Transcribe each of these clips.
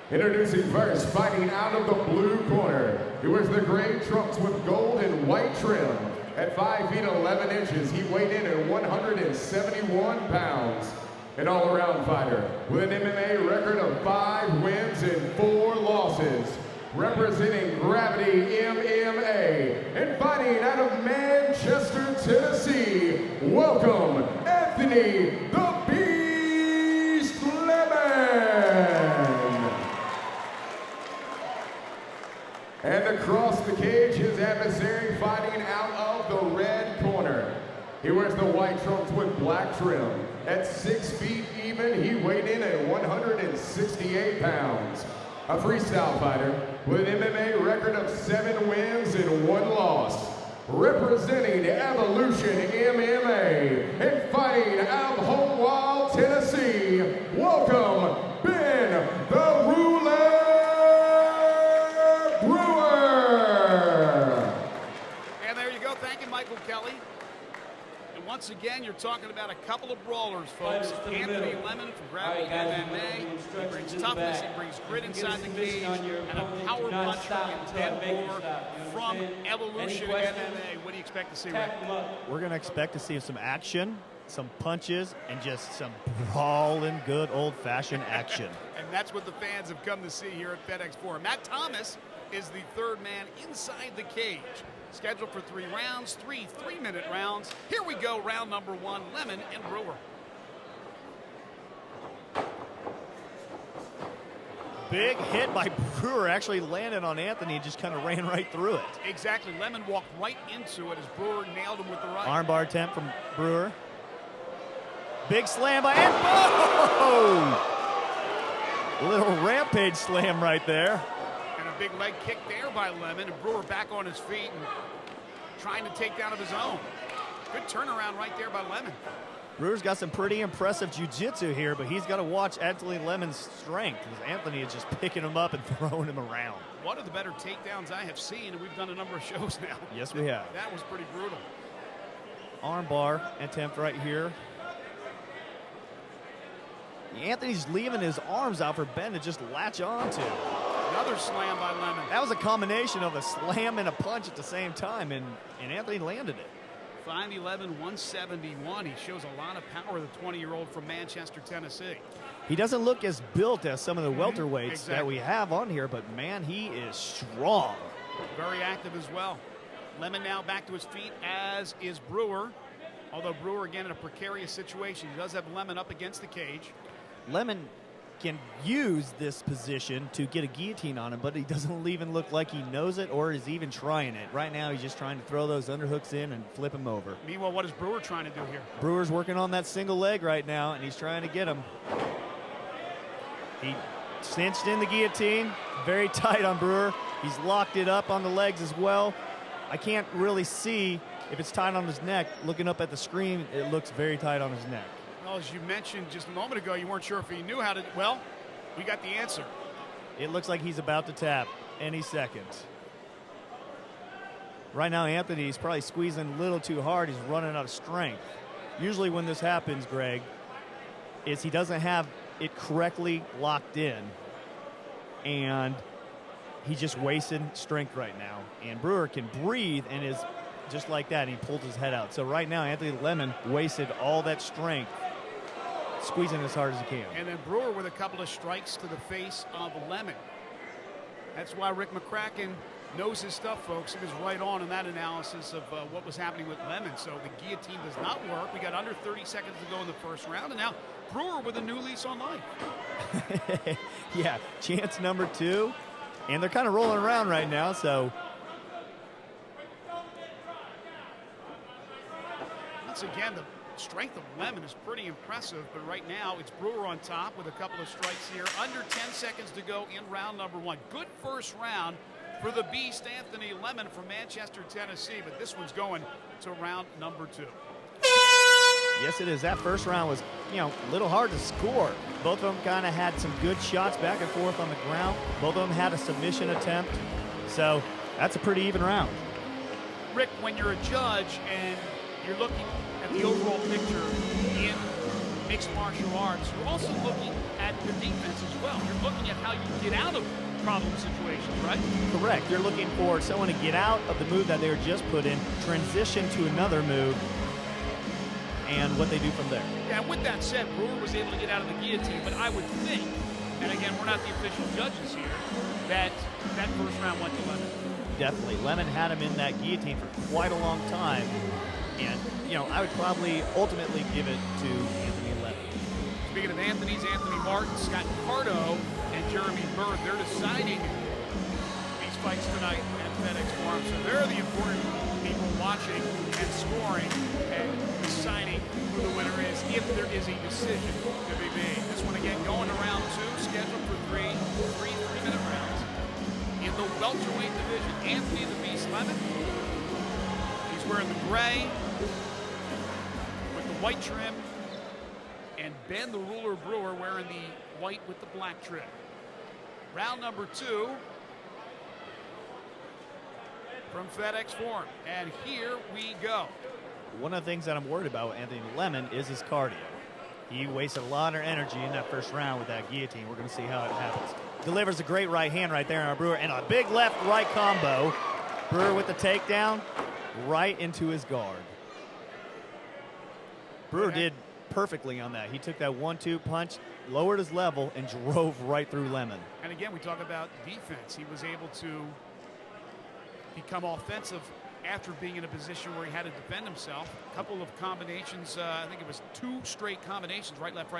Introducing first, fighting out of the blue corner. He wears the gray trunks with gold and white trim. At 5 feet 11 inches, he weighed in at 171 pounds. An all-around fighter with an MMA record of 5 wins and 4 losses. Representing Gravity MMA and fighting out of Manchester, Tennessee, welcome Anthony the Beast Lemon. And across the cage, his adversary fighting out of the red corner. He wears the white trunks with black trim. At 6 feet even, he weighed in at 168 pounds. A freestyle fighter with an MMA record of 7 wins and 1 loss. Representing Evolution MMA and fighting out of Hopewell, Tennessee, welcome Ben the Ruler Brewer. And there you go. Thank you, Michael Kelly. Once again, you're talking about a couple of brawlers, folks. Anthony Lemon from Gravity MMA. He brings toughness, he brings grit inside the cage, and a power puncher in Ben Brewer from Evolution MMA. What do you expect to see, Rick? We're going to expect to see some action, some punches, and just some brawling, good old-fashioned action. And that's what the fans have come to see here at FedEx Forum. Matt Thomas is the third man inside the cage. Scheduled for 3 rounds, 3 3-minute rounds. Here we go, round number 1, Lemon and Brewer. Big hit by Brewer, actually landed on Anthony, just kind of ran right through it. Exactly, Lemon walked right into it as Brewer nailed him with the right. Armbar attempt from Brewer. Big slam by Anthony. Oh! Little rampage slam right there. Big leg kick there by Lemon, and Brewer back on his feet and trying to take down of his own. Good turnaround right there by Lemon. Brewer's got some pretty impressive jiu-jitsu here, but he's got to watch Anthony Lemon's strength, because Anthony is just picking him up and throwing him around. One of the better takedowns I have seen, and we've done a number of shows now. Yes, we have. That was pretty brutal. Armbar attempt right here. Anthony's leaving his arms out for Ben to just latch on to. Another slam by Lemon. That was a combination of a slam and a punch at the same time, and Anthony landed it. 5'11", 171. He shows a lot of power, the 20-year-old from Manchester, Tennessee. He doesn't look as built as some of the welterweights that we have on here, but man, he is strong. Very active as well. Lemon now back to his feet, as is Brewer. Although Brewer, again, in a precarious situation. He does have Lemon up against the cage. Lemon can use this position to get a guillotine on him, but he doesn't even look like he knows it or is even trying it. Right now, he's just trying to throw those underhooks in and flip him over. Meanwhile, what is Brewer trying to do here? Brewer's working on that single leg right now, and he's trying to get him. He cinched in the guillotine, very tight on Brewer. He's locked it up on the legs as well. I can't really see if it's tight on his neck. Looking up at the screen, it looks very tight on his neck. Well, as you mentioned just a moment ago, you weren't sure if he knew how to. Well, we got the answer. It looks like he's about to tap any second. Right now, Anthony's probably squeezing a little too hard. He's running out of strength. Usually when this happens, Greg, is he doesn't have it correctly locked in, and he's just wasting strength right now. And Brewer can breathe and is just like that, and he pulled his head out. So right now, Anthony Lemon wasted all that strength, squeezing as hard as he can. And then Brewer with a couple of strikes to the face of Lemon. That's why Rick McCracken knows his stuff, folks. He was right on in that analysis of what was happening with Lemon. So the guillotine does not work. We got under 30 seconds to go in the first round, and now Brewer with a new lease on life. Yeah, chance number 2. And they're kind of rolling around right now, so. Once again, the strength of Lemon is pretty impressive, but right now it's Brewer on top with a couple of strikes here. Under 10 seconds to go in round number 1. Good first round for the beast, Anthony Lemon from Manchester, Tennessee, but this one's going to round number 2. Yes, it is. That first round was, a little hard to score. Both of them kind of had some good shots back and forth on the ground. Both of them had a submission attempt. So that's a pretty even round. Rick, when you're a judge and you're looking at the overall picture in mixed martial arts, you're also looking at the defense as well. You're looking at how you get out of problem situations, right? Correct. You're looking for someone to get out of the move that they were just put in, transition to another move, and what they do from there. Yeah, and with that said, Brewer was able to get out of the guillotine, but I would think, and again, we're not the official judges here, that first round went to Lemon. Definitely. Lemon had him in that guillotine for quite a long time, and, I would probably ultimately give it to Anthony Lemon. Speaking of Anthony's, Anthony Martin, Scott Pardo, and Jeremy Bird, they're deciding these fights tonight at FedEx Forum. So they're the important people watching and scoring and deciding who the winner is if there is a decision to be made. This one again going to round 2, scheduled for three 3-minute rounds. In the welterweight division, Anthony the Beast Lemon. He's wearing the gray with the white trim. And Ben the Ruler Brewer wearing the white with the black trim. Round number 2 from FedEx Forum. And here we go. One of the things that I'm worried about with Anthony Lemon is his cardio. He wasted a lot of energy in that first round with that guillotine. We're going to see how it happens. Delivers a great right hand right there on our Brewer, and a big left-right combo. Brewer with the takedown right into his guard. Brewer did perfectly on that. He took that 1-2 punch, lowered his level, and drove right through Lemon. And again, we talk about defense. He was able to become offensive after being in a position where he had to defend himself. A couple of combinations, I think it was 2 straight combinations, right, left,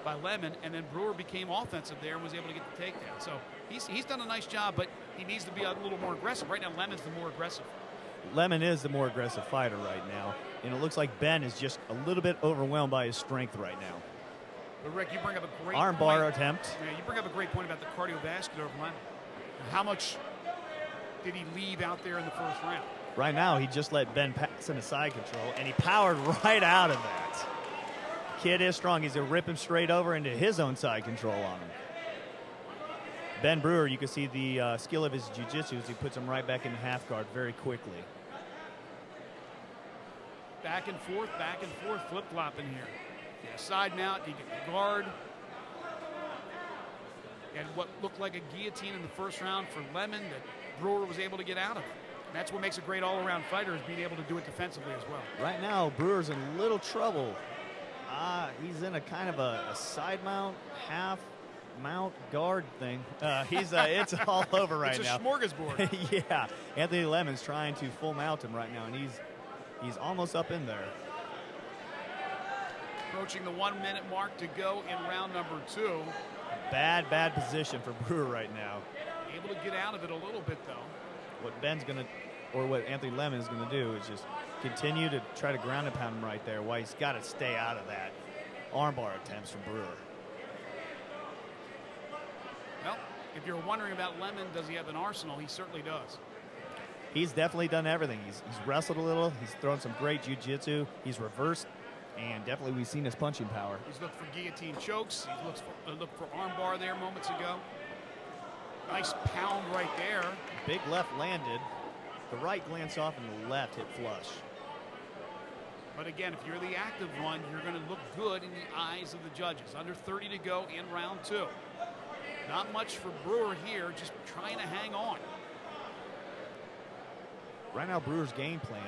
by Lemon, and then Brewer became offensive there and was able to get the takedown. So he's done a nice job, but he needs to be a little more aggressive. Right now, Lemon's the more aggressive. Lemon is the more aggressive fighter right now, and it looks like Ben is just a little bit overwhelmed by his strength right now. But Rick, you bring up a great armbar point. attempt. Yeah, you bring up a great point about the cardiovascular of Lemon. How much did he leave out there in the first round? Right now, he just let Ben pass into side control, and he powered right out of that. Kid is strong. He's going to rip him straight over into his own side control on him. Ben Brewer, you can see the skill of his jiu-jitsu as he puts him right back into half guard very quickly. Back and forth, flip-flopping here. Yeah, side mount, you get the guard. And what looked like a guillotine in the first round for Lemon that Brewer was able to get out of. And that's what makes a great all-around fighter, is being able to do it defensively as well. Right now, Brewer's in a little trouble. He's in a kind of a side mount, half mount guard thing. It's all over right now. It's a smorgasbord. Yeah, Anthony Lemon's trying to full mount him right now, and he's almost up in there. Approaching the 1-minute mark to go in round number 2. Bad position for Brewer right now. Able to get out of it a little bit, though. What Anthony Lemon is going to do is just continue to try to ground and pound him right there, while he's got to stay out of that armbar attempts from Brewer. Well, if you're wondering about Lemon, does he have an arsenal? He certainly does. He's definitely done everything. He's wrestled a little. He's thrown some great jiu-jitsu. He's reversed, and definitely we've seen his punching power. He's looked for guillotine chokes. He's looked for armbar there moments ago. Nice pound right there. Big left landed. The right glanced off, and the left hit flush. But again, if you're the active one, you're going to look good in the eyes of the judges. Under 30 to go in round 2. Not much for Brewer here, just trying to hang on. Right now, Brewer's game plan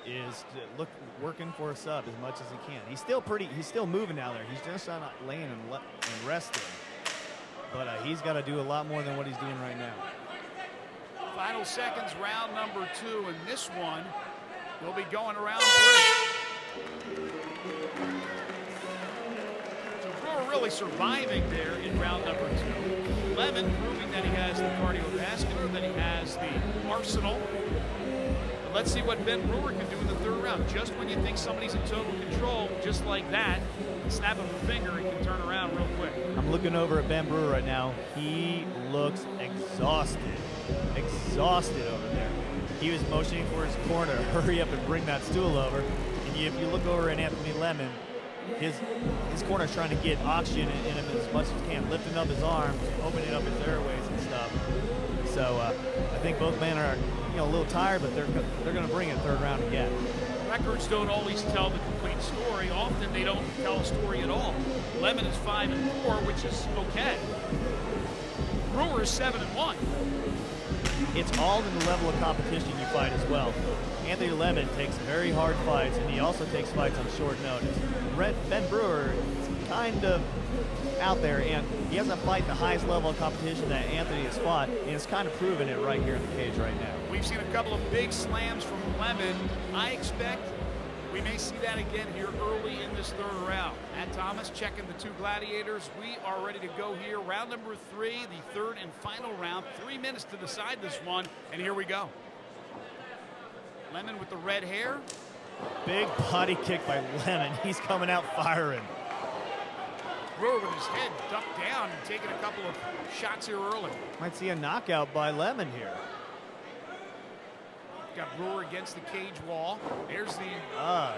is to working for a sub as much as he can. He's still moving down there. He's just not laying and resting. But he's got to do a lot more than what he's doing right now. Final seconds, round number 2, and this one will be going around 3. So Brewer really surviving there in round number 2. Lemon proving that he has the cardiovascular, that he has the arsenal. But let's see what Ben Brewer can do in the 3rd round. Just when you think somebody's in total control, just like that, snap of a finger, he can turn around real quick. I'm looking over at Ben Brewer right now. He looks exhausted over there. He was motioning for his corner, hurry up and bring that stool over. And if you look over at Anthony Lemon, his corner's trying to get oxygen in him as much as he can, lifting up his arms, opening up his airways and stuff. So I think both men are a little tired, but they're going to bring it 3rd round again. Records don't always tell the complete 5-point story. Often they don't tell a story at all. Lemon is 5-4, which is okay. Brewer is 7-1. It's all in the level of competition you fight as well. Anthony Lemon takes very hard fights, and he also takes fights on short notice. Ben Brewer is kind of out there, and he hasn't fight the highest level of competition that Anthony has fought, and it's kind of proven it right here in the cage right now. We've seen a couple of big slams from Lemon. I expect we may see that again here early in this third round. Matt Thomas checking the two gladiators. We are ready to go here. Round number 3, the third and final round. 3 minutes to decide this one, and here we go. Lemon with the red hair. Big body kick by Lemon. He's coming out firing. Brewer with his head ducked down and taking a couple of shots here early. Might see a knockout by Lemon here. Got Brewer against the cage wall. There's the...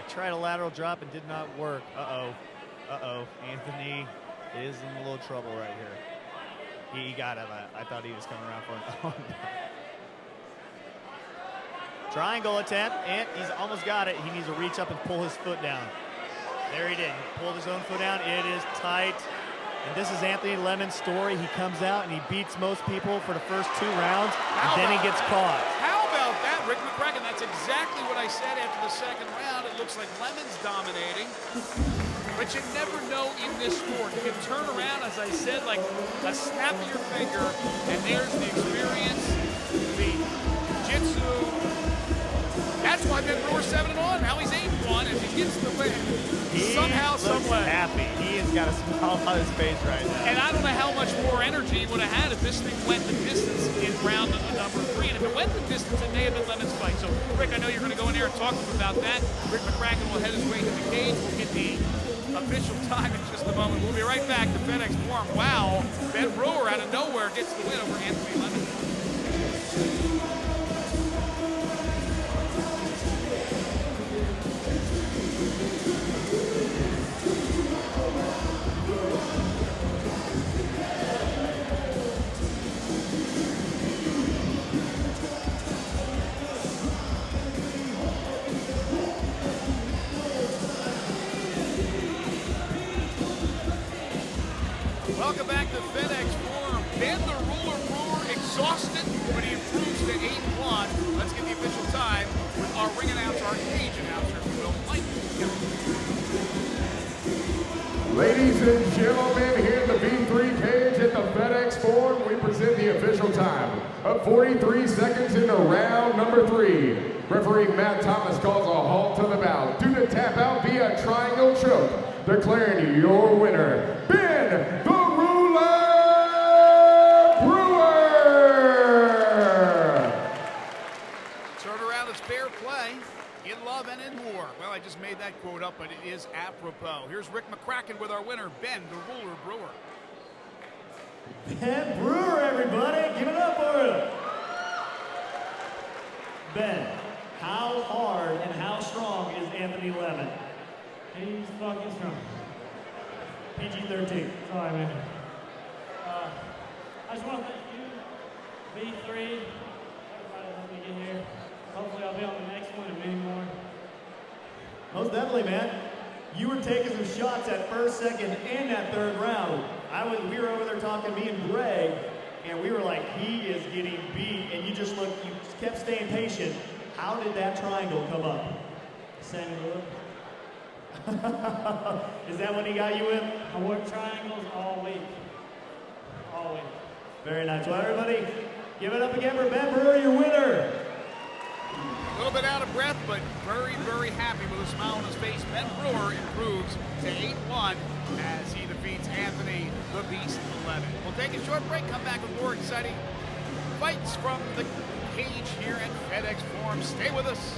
tried a lateral drop and did not work. Anthony is in a little trouble right here. He got him. I thought he was coming around for him. Triangle attempt, and he's almost got it. He needs to reach up and pull his foot down. There he did. He pulled his own foot down. It is tight. And this is Anthony Lemon's story. He comes out and he beats most people for the first 2 rounds, and then he gets caught. How about that, Rick McCracken? That's exactly what I said after the second round. It looks like Lemon's dominating. But you never know in this sport. You can turn around, as I said, like a snap of your finger, and there's the experience, the jiu-jitsu. That's why Ben Brewer's 7-1. Now he's 8-1, and he gets the win. Somehow, someway. Happy. He has got a smile on his face right now. And I don't know how much more energy he would have had if this thing went the distance in round number 3. And if it went the distance, it may have been Lemon's fight. So, Rick, I know you're going to go in there and talk to him about that. Rick McCracken will head his way to the cage. We'll get the official time in just a moment. We'll be right back to FedEx Forum. Wow, Ben Brewer out of nowhere gets the win over Anthony Lemon. Welcome back to FedEx Forum. Ben the Ruler Brewer exhausted, but he improves to 8-1. Let's get the official time with our ring announcer, our cage announcer, Will Mike. Ladies and gentlemen, here in the V3 cage at the FedEx Forum, we present the official time of 43 seconds into round number 3. Referee Matt Thomas calls a halt to the bout due to tap out via triangle choke, declaring your winner, Ben the Ruler Brewer. Turnaround is fair play. In love and in war. Well, I just made that quote up, but it is apropos. Here's Rick McCracken with our winner, Ben the Ruler Brewer. Ben Brewer, everybody. Give it up for him. Ben, how hard and how strong is Anthony Lemon? He's fucking strong. PG-13. Sorry, man. I just want to thank you, V3, everybody that helped me get here. Hopefully I'll be on the next one and many more. Most definitely, man. You were taking some shots at first, second, and that third round. We were over there talking, me and Greg, and we were like, he is getting beat, and you just kept staying patient. How did that triangle come up? Same move. Is that what he got you in? I work triangles all week. All week. Very nice. Well, everybody, give it up again for Ben Brewer, your winner. A little bit out of breath, but very, very happy with a smile on his face. Ben Brewer improves to 8-1 as he defeats Anthony the Beast Lemon. We'll take a short break, come back with more exciting fights from the cage here at FedEx Forum. Stay with us.